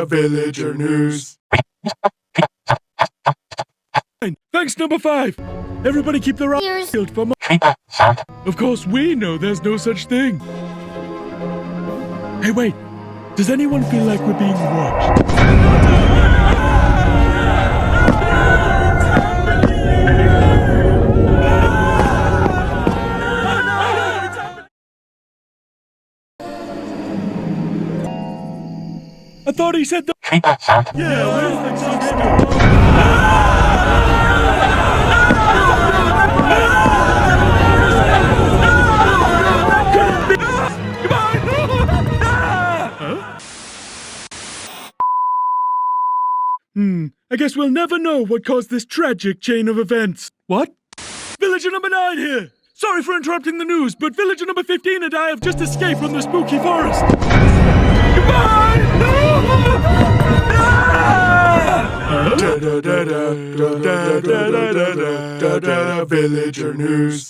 Villager news. Thanks, number 5. Everybody keep their eyes peeled for more. Of course, we know there's no such thing. Hey, wait. Does anyone feel like we're being watched? I thought he said the. Yeah, where's the I guess we'll never know what caused this tragic chain of events. What? Villager number 9 here! Sorry for interrupting the news, but villager number 15 and I have just escaped from the spooky forest. Goodbye! Villager news.